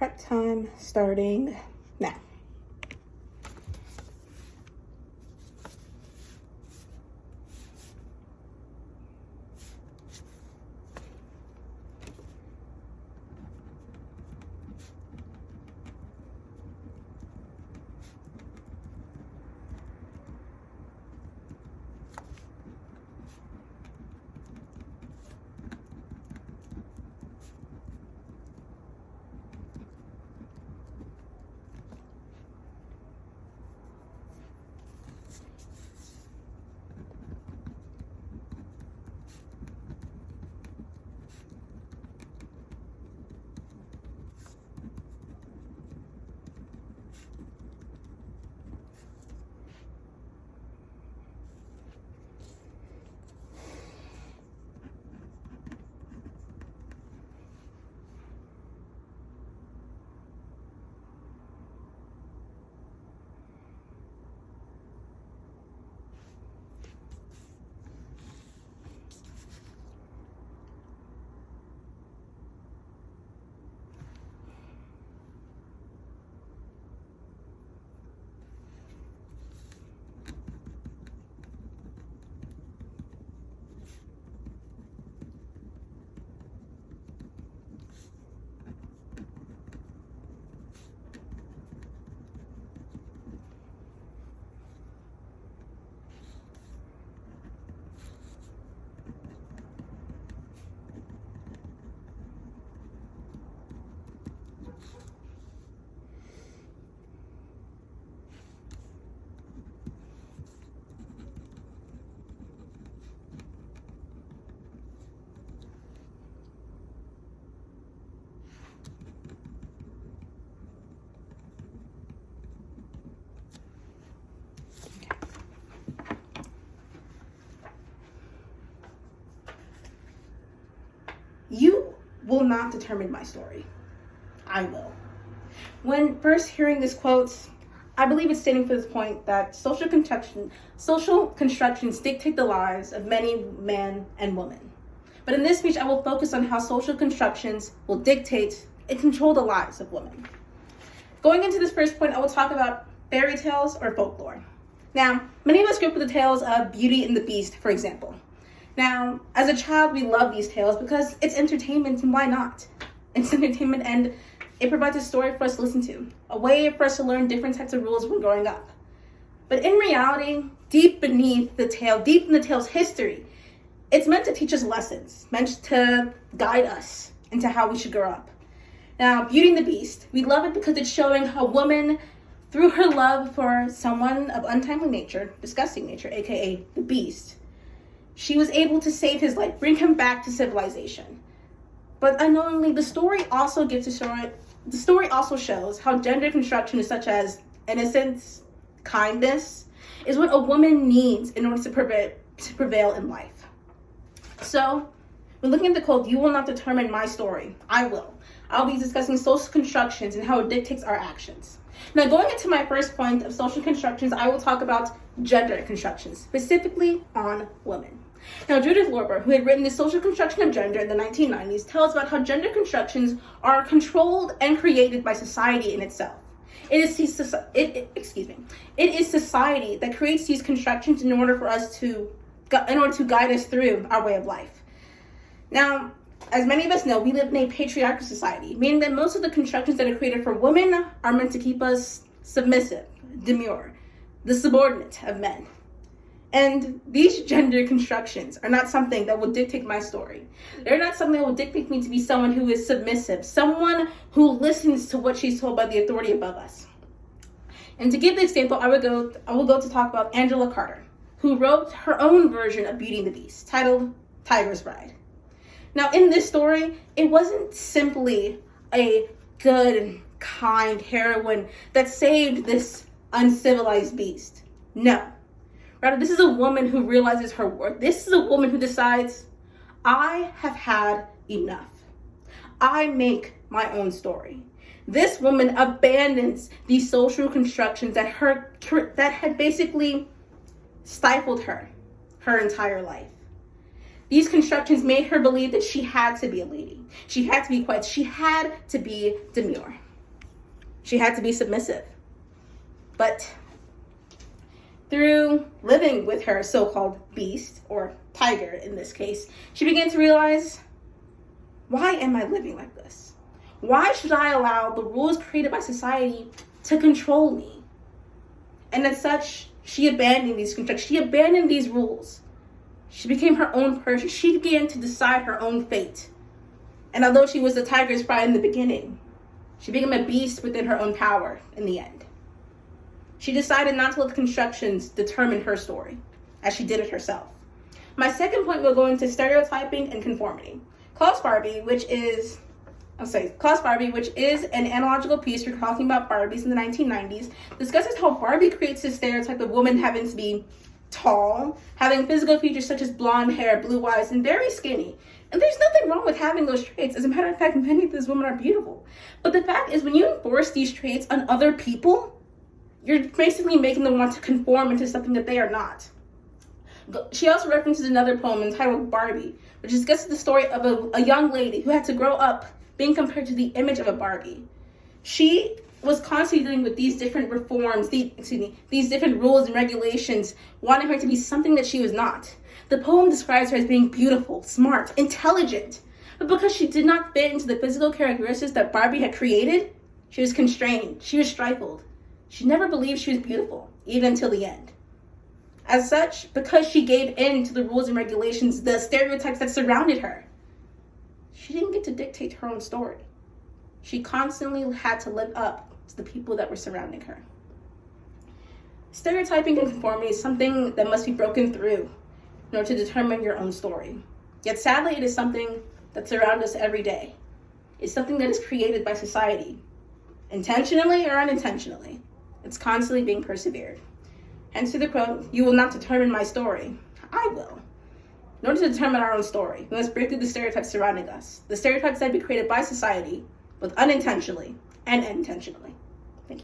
Prep time starting now. You will not determine my story. I will. When first hearing this quote, I believe it's stating for this point that social constructions dictate the lives of many men and women. But in this speech, I will focus on how social constructions will dictate and control the lives of women. Going into this first point, I will talk about fairy tales or folklore. Now, many of us grew up with the tales of Beauty and the Beast, for example. Now, as a child, we love these tales because it's entertainment, and why not? It's entertainment, and it provides a story for us to listen to, a way for us to learn different types of rules when growing up. But in reality, deep beneath the tale, deep in the tale's history, it's meant to teach us lessons, meant to guide us into how we should grow up. Now, Beauty and the Beast, we love it because it's showing a woman, through her love for someone of untimely nature, disgusting nature, aka the Beast, she was able to save his life, bring him back to civilization. But unknowingly, the story also shows how gender constructions such as innocence, kindness, is what a woman needs in order to prevail in life. So, when looking at the quote, "You will not determine my story," I will. I'll be discussing social constructions and how it dictates our actions. Now, going into my first point of social constructions, I will talk about gender constructions, specifically on women. Now, Judith Lorber, who had written The Social Construction of Gender in the 1990s, tells about how gender constructions are controlled and created by society in itself. It is society that creates these constructions in order to guide us through our way of life. Now, as many of us know, we live in a patriarchal society, meaning that most of the constructions that are created for women are meant to keep us submissive, demure, the subordinate of men. And these gender constructions are not something that will dictate my story. They're not something that will dictate me to be someone who is submissive, someone who listens to what she's told by the authority above us. And to give the example, I will go to talk about Angela Carter, who wrote her own version of Beauty and the Beast, titled Tiger's Bride. Now, in this story, it wasn't simply a good and kind heroine that saved this uncivilized beast. No. Rather, this is a woman who realizes her worth. This is a woman who decides, I have had enough. I make my own story. This woman abandons these social constructions that had basically stifled her entire life. These constructions made her believe that she had to be a lady. She had to be quiet. She had to be demure. She had to be submissive. But through living with her so-called beast, or tiger in this case, she began to realize, why am I living like this? Why should I allow the rules created by society to control me? And as such, she abandoned these constructs. She abandoned these rules. She became her own person. She began to decide her own fate. And although she was the tiger's pride in the beginning, she became a beast within her own power in the end. She decided not to let the constructions determine her story, as she did it herself. My second point will go into stereotyping and conformity. Klaus Barbie, which is an analogical piece for talking about Barbies in the 1990s, discusses how Barbie creates this stereotype of women having to be tall, having physical features such as blonde hair, blue eyes, and very skinny. And there's nothing wrong with having those traits. As a matter of fact, many of these women are beautiful. But the fact is, when you enforce these traits on other people, you're basically making them want to conform into something that they are not. She also references another poem entitled Barbie, which discusses the story of a young lady who had to grow up being compared to the image of a Barbie. She was constantly dealing with these different reforms, these different rules and regulations, wanting her to be something that she was not. The poem describes her as being beautiful, smart, intelligent, but because she did not fit into the physical characteristics that Barbie had created, she was constrained, she was stifled. She never believed she was beautiful, even until the end. As such, because she gave in to the rules and regulations, the stereotypes that surrounded her, she didn't get to dictate her own story. She constantly had to live up to the people that were surrounding her. Stereotyping and conformity is something that must be broken through in order to determine your own story. Yet sadly, it is something that surrounds us every day. It's something that is created by society, intentionally or unintentionally. It's constantly being persevered. Hence to the quote, "You will not determine my story. I will." In order to determine our own story, we must break through the stereotypes surrounding us. The stereotypes that have been created by society, both unintentionally and intentionally.